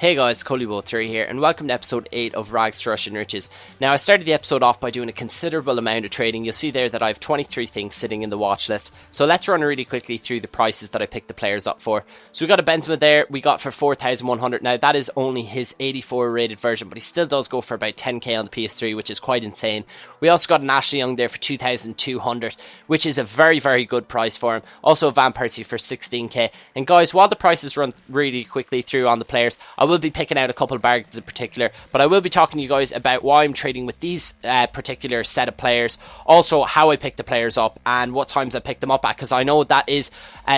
Hey guys, Cullybo3 here, and welcome to episode 8 of Rags to Russian Riches. Now, I started the episode off by doing a considerable amount of trading. You'll see there that I have 23 things sitting in the watch list. So let's run really quickly through the prices that I picked the players up for. So we got a Benzema there, we got for 4,100. Now, that is only his 84 rated version, but he still does go for about 10k on the PS3, which is quite insane. We also got an Ashley Young there for 2,200, which is a very, very good price for him. Also, Van Persie for 16k. And guys, while the prices run really quickly through on the players, I will be picking out a couple of bargains in particular, but I will be talking to you guys about why I'm trading with these particular set of players, also how I pick the players up and what times I pick them up at, because I know that is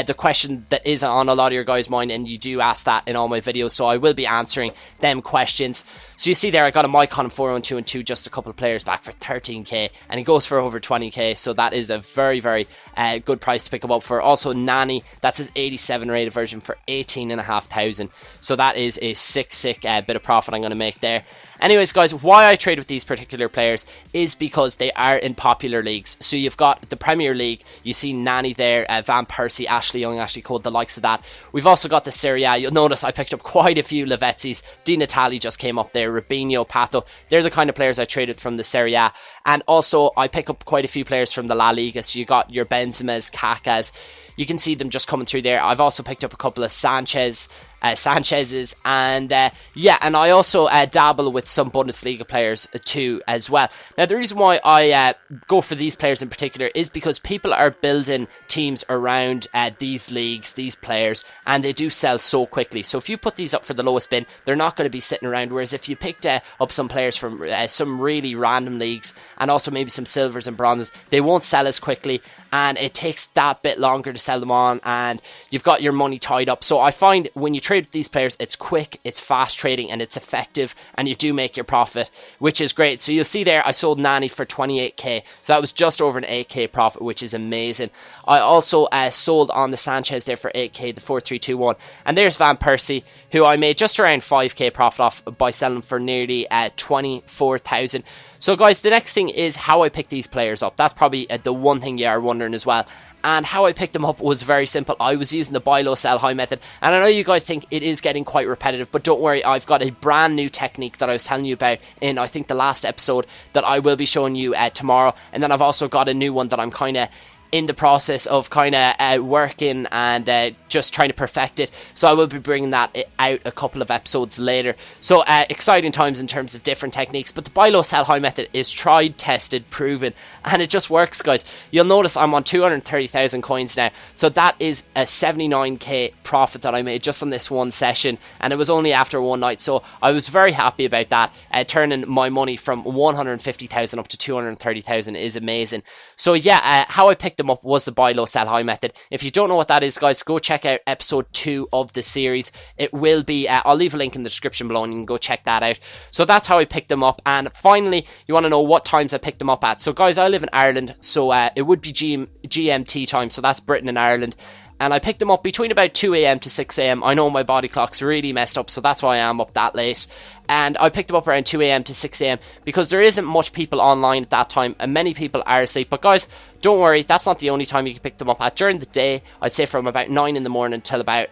the question that is on a lot of your guys' mind, and you do ask that in all my videos, so I will be answering them questions. So you see there, I got a Mycon 412 and 2, just a couple of players back for 13k, and he goes for over 20k, so that is a very, very good price to pick him up for. Also, Nani, that's his 87 rated version for 18,500, so that is a sick bit of profit I'm going to make there. Anyways guys, why I trade with these particular players is because they are in popular leagues. So you've got the Premier League, you see Nani there, Van Persie, Ashley Young, Ashley Cole, the likes of that. We've also got the Serie A. You'll notice I picked up quite a few Lavezzis. Di Natale just came up there, Rubinho, Pato. They're the kind of players I traded from the Serie A. And also I pick up quite a few players from the La Liga. So you got your Benzemas, Kakas. You can see them just coming through there. I've also picked up a couple of Sanchez's, and and I also dabble with some Bundesliga players too as well. Now, the reason why I go for these players in particular is because people are building teams around these leagues, these players, and they do sell so quickly. So if you put these up for the lowest bin, they're not going to be sitting around, whereas if you picked up some players from some really random leagues, and also maybe some silvers and bronzes, they won't sell as quickly, and it takes that bit longer to sell them on, and you've got your money tied up. So I find when you trade with these players, it's quick, it's fast trading, and it's effective, and you do make your profit, which is great. So you'll see there, I sold Nani for 28k, so that was just over an 8k profit, which is amazing. I also sold on the Sanchez there for 8k, the 4-3-2-1, and there's Van Persie, who I made just around 5k profit off by selling for nearly 24,000. So guys, the next thing is how I pick these players up. That's probably the one thing you are wondering as well. And how I picked them up was very simple. I was using the buy low, sell high method. And I know you guys think it is getting quite repetitive, but don't worry, I've got a brand new technique that I was telling you about in, I think, the last episode that I will be showing you tomorrow. And then I've also got a new one that I'm kind of in the process of working and just trying to perfect it, so I will be bringing that out a couple of episodes later. So exciting times in terms of different techniques, but the buy low sell high method is tried, tested, proven, and it just works, guys. You'll notice I'm on 230,000 coins now, so that is a 79k profit that I made just on this one session, and it was only after one night, so I was very happy about that. Turning my money from 150,000 up to 230,000 is amazing. So yeah, how I picked them up was the buy low sell high method. If you don't know what that is, guys, go check out episode 2 of the series. It will be I'll leave a link in the description below and you can go check that out. So that's how I picked them up. And finally, you want to know what times I picked them up at. So guys, I live in Ireland, so it would be GMT time, so that's Britain and Ireland. And I picked them up between about 2 a.m. to 6 a.m. I know my body clock's really messed up, so that's why I am up that late. And I picked them up around 2 a.m. to 6 a.m. because there isn't much people online at that time, and many people are asleep. But guys, don't worry, that's not the only time you can pick them up at. During the day, I'd say from about 9 in the morning till about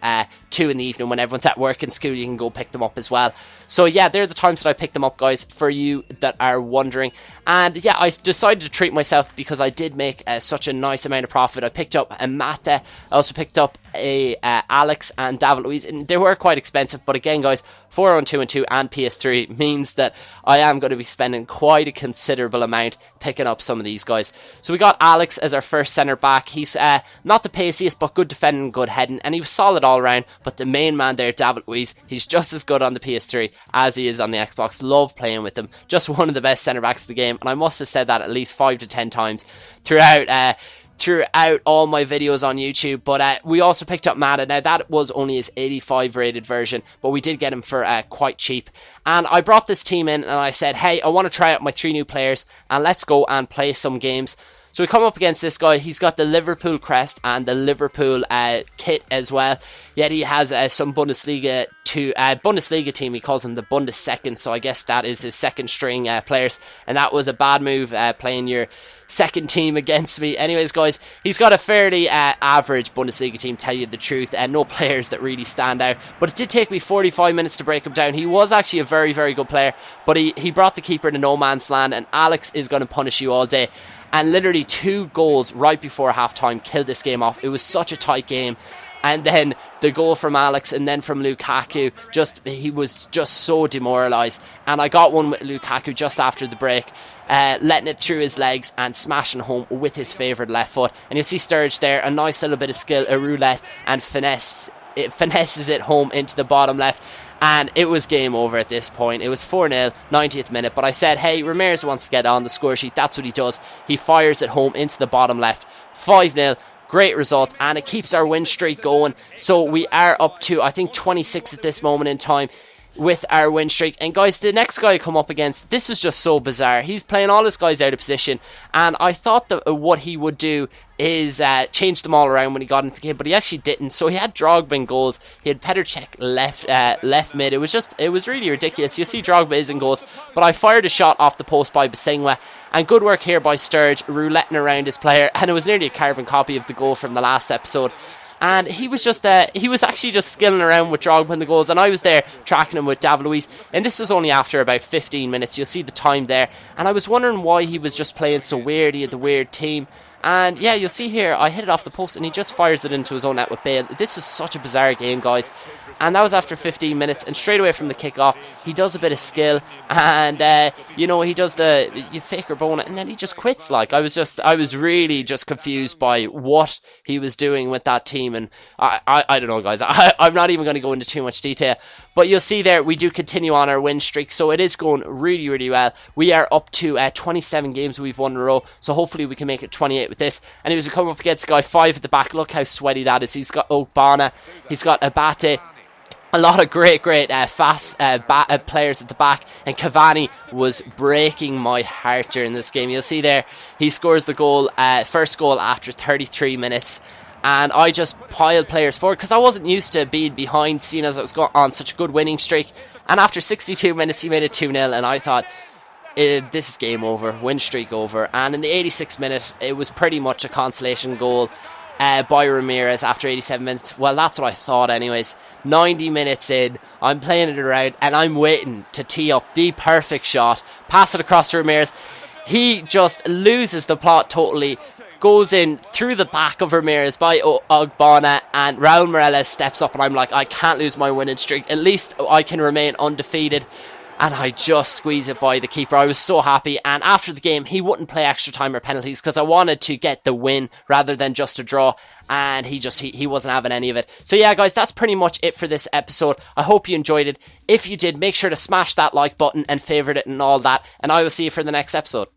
2 in the evening, when everyone's at work and school, you can go pick them up as well. So yeah, they're the times that I picked them up, guys, for you that are wondering. And yeah, I decided to treat myself because I did make such a nice amount of profit. I picked up a Mate, I also picked up a Alex and David Luiz, and they were quite expensive, but again, guys, 4-on-2 and 2 and PS3 means that I am going to be spending quite a considerable amount picking up some of these guys. So we got Alex as our first centre back. He's not the paciest, but good defending, good heading, and he was solid all around. But the main man there, David Luiz, he's just as good on the PS3 as he is on the Xbox. Love playing with him. Just one of the best centre backs of the game, and I must have said that at least 5 to 10 times throughout all my videos on YouTube. But we also picked up Mata. Now that was only his 85 rated version, but we did get him for quite cheap. And I brought this team in and I said, hey, I want to try out my 3 new players and let's go and play some games. So we come up against this guy. He's got the Liverpool crest and the Liverpool kit as well. Yet he has some Bundesliga to Bundesliga team. He calls them the Bundessecond, so I guess that is his second string players, and that was a bad move, playing your second team against me. Anyways, guys, he's got a fairly average Bundesliga team, tell you the truth, and no players that really stand out, but it did take me 45 minutes to break him down. He was actually a very, very good player, but he brought the keeper to no man's land, and Alex is going to punish you all day. And literally 2 goals right before half-time killed this game off. It was such a tight game. And then the goal from Alex and then from Lukaku, he was just so demoralised. And I got one with Lukaku just after the break, letting it through his legs and smashing home with his favourite left foot. And you'll see Sturridge there, a nice little bit of skill, a roulette, and finesses it home into the bottom left. And it was game over at this point. It was 4-0, 90th minute. But I said, hey, Ramirez wants to get on the score sheet. That's what he does. He fires it home into the bottom left. 5-0. Great result, and it keeps our win streak going. So we are up to, I think, 26 at this moment in time with our win streak. And guys, the next guy I come up against, this was just so bizarre. He's playing all his guys out of position, and I thought that what he would do is change them all around when he got into the game, but he actually didn't. So he had Drogba in goals, he had Petr Cech left mid. It was really ridiculous. You see Drogba is in goals, but I fired a shot off the post by Bisengwa, and good work here by Sturridge, rouletting around his player, and it was nearly a carbon copy of the goal from the last episode. And he was actually just skilling around with Drogba in the goals, and I was there tracking him with David Luiz, and this was only after about 15 minutes. You'll see the time there, and I was wondering why he was just playing so weird. He had the weird team, and yeah, you'll see here, I hit it off the post, and he just fires it into his own net with Bale. This was such a bizarre game, guys. And that was after 15 minutes, and straight away from the kickoff, he does a bit of skill, and he does you fake or bone it, and then he just quits. Like, I was really just confused by what he was doing with that team, and I don't know, guys. I'm not even going to go into too much detail, but you'll see there we do continue on our win streak, so it is going really, really well. We are up to 27 games we've won in a row, so hopefully we can make it 28 with this. And he was coming up against guy 5 at the back. Look how sweaty that is. He's got Ogbonna, he's got Abate. A lot of great fast players at the back, and Cavani was breaking my heart during this game. You'll see there, he scores the goal, first goal after 33 minutes, and I just piled players forward because I wasn't used to being behind, seeing as I was on such a good winning streak. And after 62 minutes, he made it 2-0, and I thought, this is game over, win streak over. And in the 86th minute, it was pretty much a consolation goal by Ramirez after 87 minutes. Well, that's what I thought anyways. 90 minutes in, I'm playing it around, and I'm waiting to tee up the perfect shot, pass it across to Ramirez. He just loses the plot totally, goes in through the back of Ramirez by Ogbonna, and Raul Morales steps up, and I'm like, I can't lose my winning streak, at least I can remain undefeated. And I just squeezed it by the keeper. I was so happy. And after the game, he wouldn't play extra time or penalties because I wanted to get the win rather than just a draw. And he wasn't having any of it. So yeah, guys, that's pretty much it for this episode. I hope you enjoyed it. If you did, make sure to smash that like button and favourite it and all that. And I will see you for the next episode.